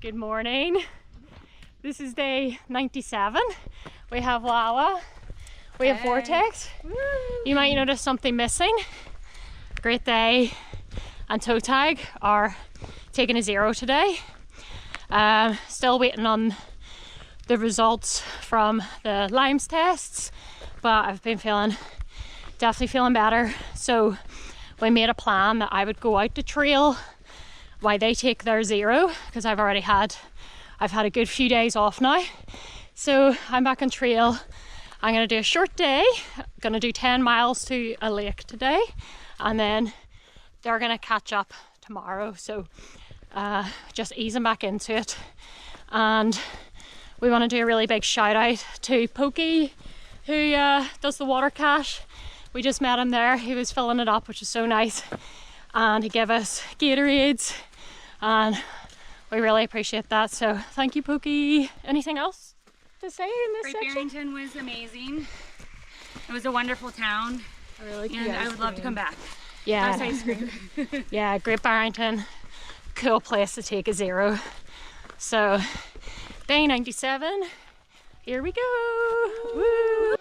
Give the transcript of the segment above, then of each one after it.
Good morning. This is day 97. We have Lala. We have Vortex. Woo. You might notice something missing. Great Day and Toe Tag are taking a 0 today. Still waiting on the results from the Limes tests, but I've been definitely feeling better. So we made a plan that I would go out the trail while they take their 0, because I've had a good few days off now. So I'm back on trail. I'm gonna do a short day. I'm gonna do 10 miles to a lake today, and then they're gonna catch up tomorrow. So just easing back into it. And we want to do a really big shout out to Pokey, who does the water cache. We just met him there. He was filling it up, which is so nice, and he gave us Gatorades, and we really appreciate that. So thank you, Pokey. Anything else to say in this section? Barrington was amazing. It was a wonderful town, and I would love to come back. Yeah, ice cream. Yeah, Great Barrington, cool place to take a 0. So day 97, here we go. Woo!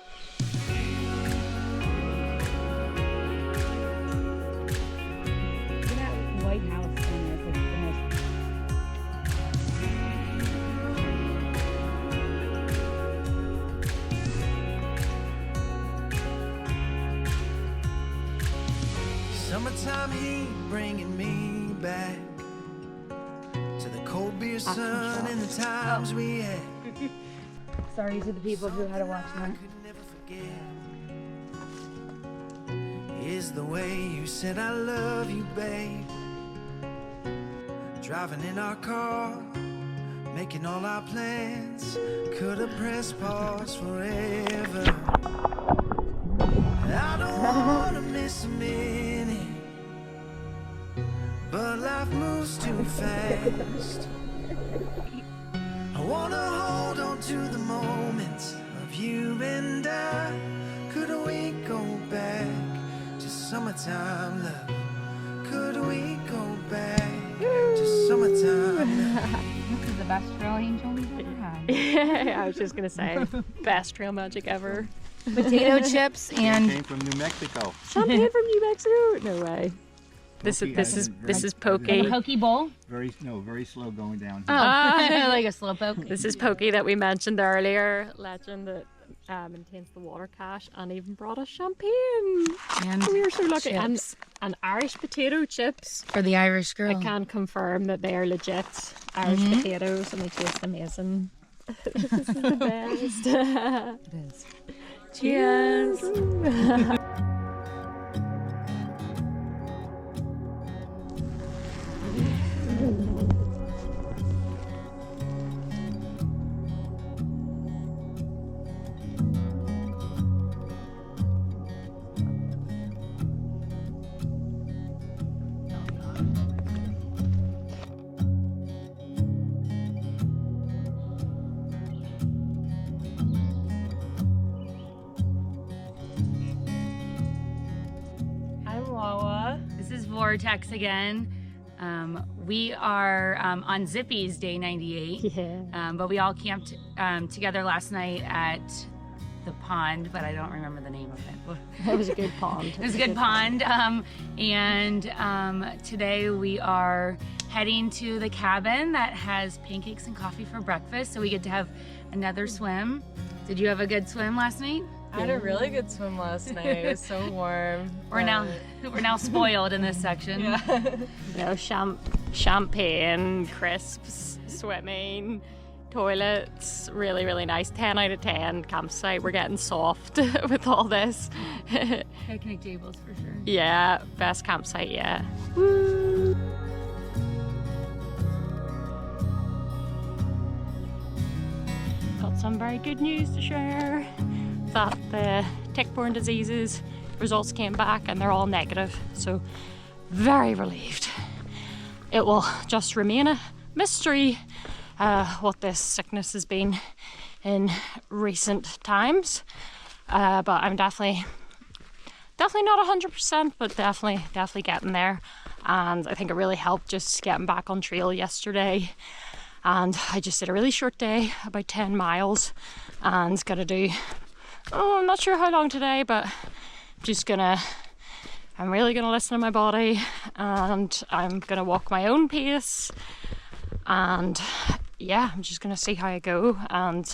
Summertime heat bringing me back to the cold beer sun and the times we had. Sorry to the people who had to watch that. I could never forget is the way you said I love you, babe. Driving in our car, making all our plans. Could have pressed pause forever. I don't wanna miss a minute, but life moves too fast. I wanna hold on to the moments of you and I. Could we go back to summertime love? Could we go back to summertime love? This is the best trail angel we've ever had. Yeah, I was just gonna say, best trail magic ever. Potato chips and came from New Mexico. Champagne from New Mexico? No way. This is Pokey. Pokey bowl. Very slow going down. Oh, like a slow poke. This is Pokey that we mentioned earlier, legend that maintains the water cache, and even brought us champagne. And we are so lucky. chips. And Irish potato chips. For the Irish girl. I can confirm that they are legit Irish potatoes, and they taste amazing. This is the best. It is. Cheers. This is Vortex again. We are on Zippy's day 98, Yeah. but we all camped together last night at the pond, but I don't remember the name of it. It was a good pond. It was a good pond, and today we are heading to the cabin that has pancakes and coffee for breakfast, so we get to have another swim. Did you have a good swim last night? I had a really good swim last night. It was so warm. We're now spoiled in this section. Yeah. You know, champagne, crisps, swimming, toilets, really, really nice. 10 out of 10 campsite. We're getting soft with all this. Picnic tables for sure. Yeah, best campsite, yeah. Woo! Got some very good news to share. That the tick-borne diseases results came back and they're all negative, so very relieved. It will just remain a mystery what this sickness has been in recent times, but I'm definitely not 100%, but definitely getting there. And I think it really helped just getting back on trail yesterday And I just did a really short day, about 10 miles, and gonna do, I'm not sure how long today, but I'm really gonna listen to my body, and I'm gonna walk my own pace, and yeah, I'm just gonna see how I go. And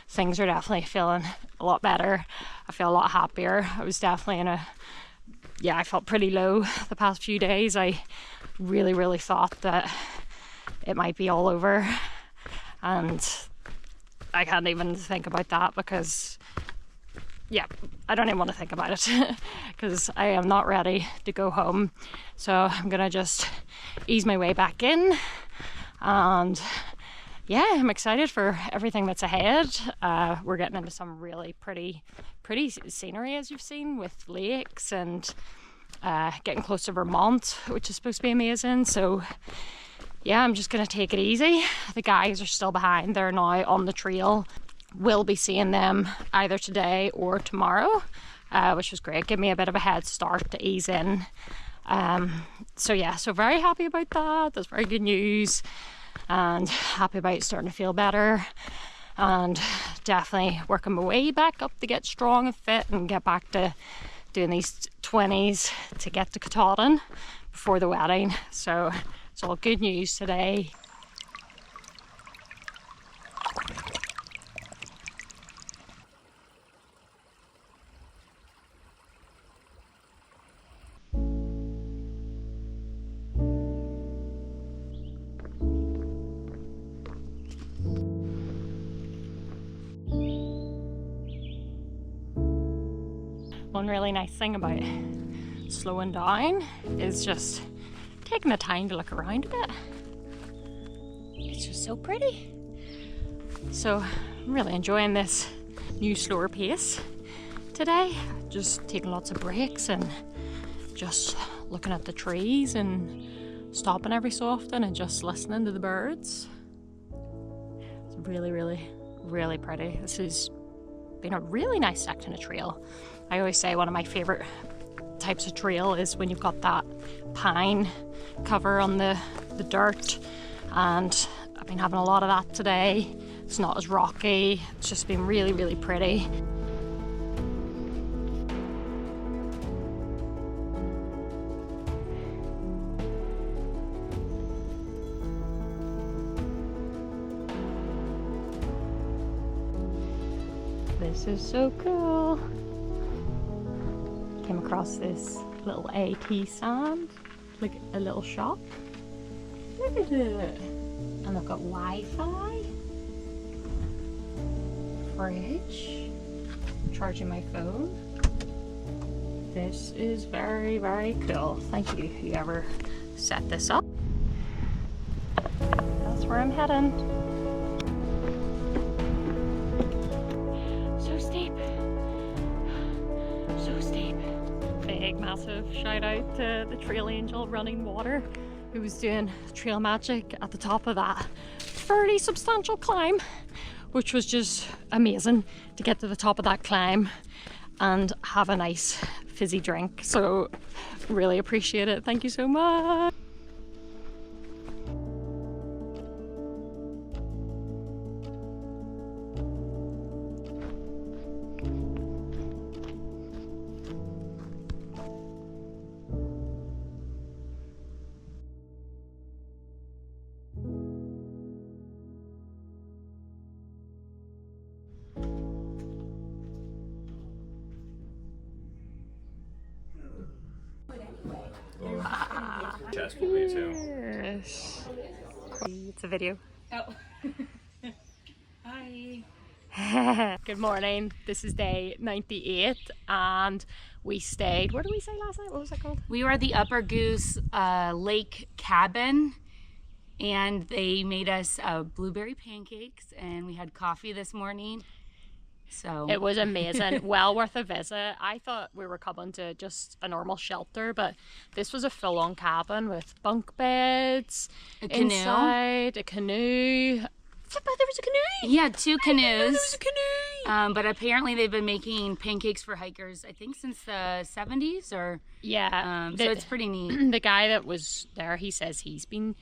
things are definitely feeling a lot better. I feel a lot happier. I was definitely I felt pretty low the past few days. I really thought that it might be all over, and I can't even think about that because I don't even want to think about it because I am not ready to go home. So I'm gonna just ease my way back in, and yeah, I'm excited for everything that's ahead. We're getting into some really pretty scenery, as you've seen, with lakes, and getting close to Vermont, which is supposed to be amazing. So yeah, I'm just gonna take it easy. The guys are still behind. They're now on the trail. We'll be seeing them either today or tomorrow, which was great. Give me a bit of a head start to ease in. So very happy about that. That's very good news, and happy about starting to feel better, and definitely working my way back up to get strong and fit and get back to doing these 20s to get to Katahdin before the wedding. So it's all good news today. One really nice thing about slowing down is just taking the time to look around a bit. It's just so pretty. So I'm really enjoying this new slower pace today. Just taking lots of breaks and just looking at the trees and stopping every so often and just listening to the birds. It's really pretty. This has been a really nice section of trail. I always say one of my favorite types of trail is when you've got that pine cover on the dirt, and I've been having a lot of that today. It's not as rocky. It's just been really pretty. This is so cool. Came across this little AT stand, like a little shop. Look at it. And they've got Wi-Fi, fridge, charging my phone. This is very cool. Thank you, whoever set this up. That's where I'm heading. So steep. So steep. Big, massive shout out to the trail angel Running Water, who was doing trail magic at the top of that fairly substantial climb, which was just amazing to get to the top of that climb and have a nice fizzy drink. So really appreciate it. Thank you so much. Chest with me too. Yes. It's a video. Oh. Hi. Good morning. This is day 98 and we stayed, where did we stay last night? What was that called? We were at the Upper Goose Lake Cabin, and they made us blueberry pancakes, and we had coffee this morning. So It was amazing. Well worth a visit. I thought we were coming to just a normal shelter, but this was a full-on cabin with bunk beds, a canoe. inside, a canoe. There was a canoe. Yeah, 2 canoes. There was a canoe. But apparently they've been making pancakes for hikers, I think, since the 70s or Yeah. so it's pretty neat. The guy that was there, he says he's been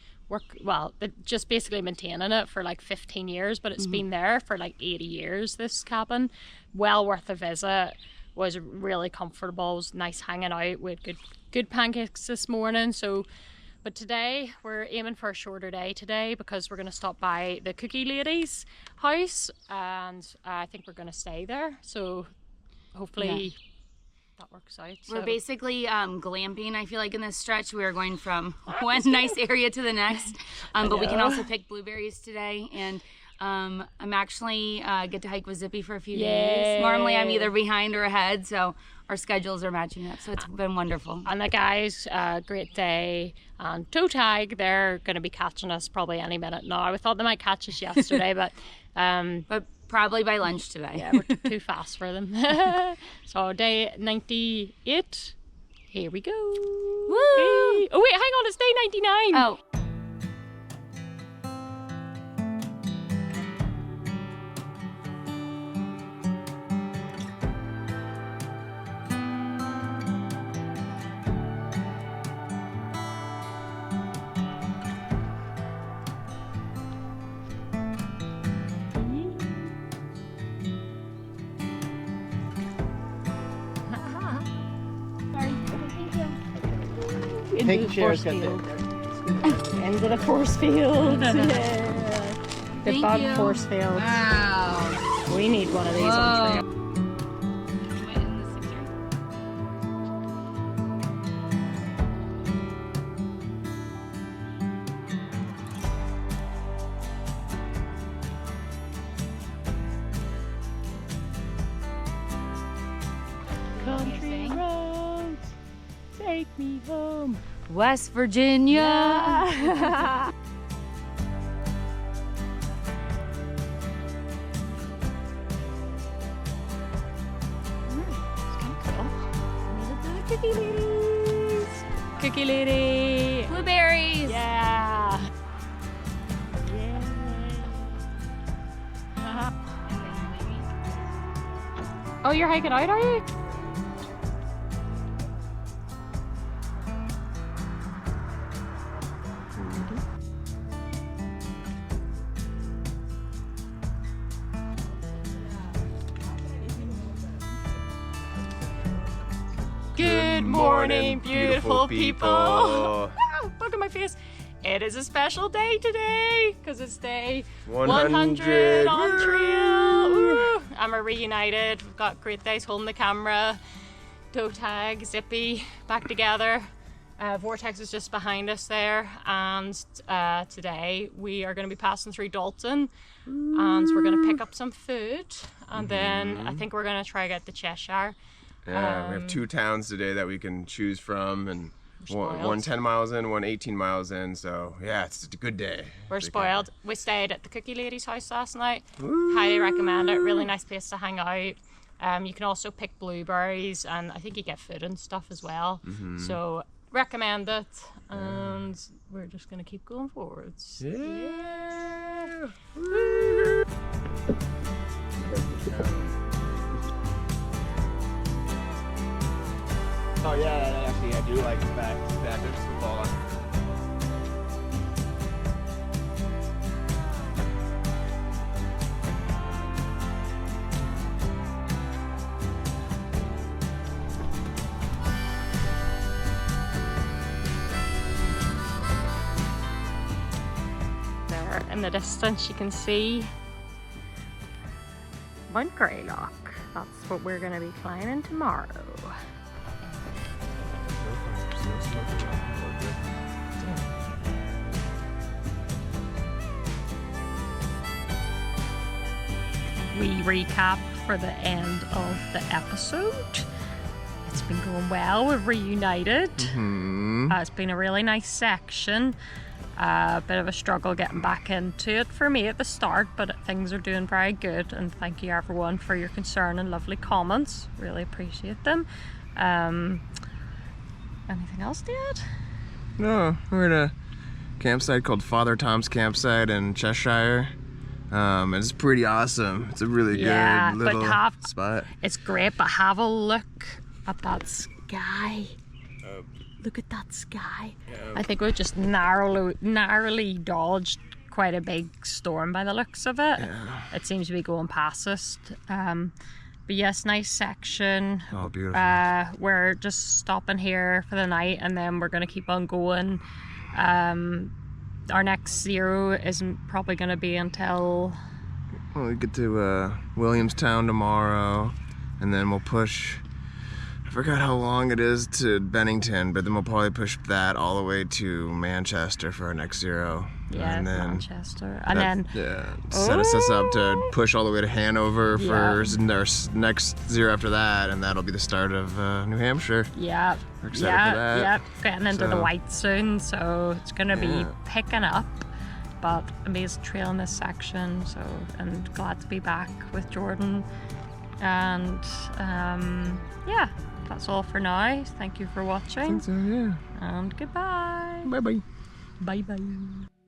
just basically maintaining it for like 15 years, but it's been there for like 80 years, this cabin. Well worth a visit. Was really comfortable. It was nice hanging out. We had good pancakes this morning. But today we're aiming for a shorter day today because we're going to stop by the Cookie Lady's house, and I think we're going to stay there. So hopefully that works out. We're basically glamping, I feel like, in this stretch. We are going from one nice area to the next, but we can also pick blueberries today. And I'm actually get to hike with Zippy for a few days. Normally I'm either behind or ahead, so our schedules are matching up, so it's been wonderful. And the guys, great day. And toe tag, they're going to be catching us probably any minute now. We thought they might catch us yesterday, but probably by lunch today. Yeah, we're too fast for them. So day 98, here we go. Woo! Hey. Oh wait, hang on, it's day 99. Oh. Into the force field. Into the force field. Yeah. The bug force field. Wow. We need one of these on trail. Country roads, take me home. West Virginia. Yeah. Cookie ladies. Cookie lady. Blueberries. Yeah. Oh, you're hiking out, are you? Good morning, beautiful people. Look at my face. It is a special day today because it's day 100 on trail. Woo. And we're reunited. We've got great days holding the camera. Toe tag, Zippy, back together. Vortex is just behind us there. And today we are going to be passing through Dalton. And we're going to pick up some food. And then I think we're going to try to get to Cheshire. Yeah, we have 2 towns today that we can choose from, and one 10 miles in, one 18 miles in, so yeah, it's a good day. We're spoiled. We stayed at the Cookie Lady's house last night. Highly recommend it. Really nice place to hang out. You can also pick blueberries, and I think you get food and stuff as well. So recommend it, and we're just going to keep going forwards. Yeah. Oh yeah, actually I do like the fact that there's football on. There in the distance you can see Mount Greylock. That's what we're going to be climbing tomorrow. We recap for the end of the episode. It's been going well. We've reunited. It's been a really nice section. A bit of a struggle getting back into it for me at the start, but things are doing very good, and thank you everyone for your concern and lovely comments. Really appreciate them. Anything else to add? No, we're at a campsite called Father Tom's Campsite in Cheshire. And it's pretty awesome. It's a really good little spot. It's great, but have a look at that sky. look at that sky. I think we just narrowly dodged quite a big storm by the looks of it. Yeah. It seems to be going past us. But yes, nice section. Oh, beautiful. We're just stopping here for the night and then we're gonna keep on going. Our next zero isn't probably gonna be until... Well, we get to Williamstown tomorrow, and then we'll push... I forgot how long it is to Bennington, but then we'll probably push that all the way to Manchester for our next zero. Yeah, and then Manchester. And then... set us up to push all the way to Hanover for our next zero after that, and that'll be the start of New Hampshire. Yeah. We're excited for that. Yeah, getting into the white soon, so it's gonna be picking up. But amazing trail in this section, so, and glad to be back with Jordan. And yeah, that's all for now. Thank you for watching. I think so, yeah. And goodbye. Bye-bye. Bye-bye.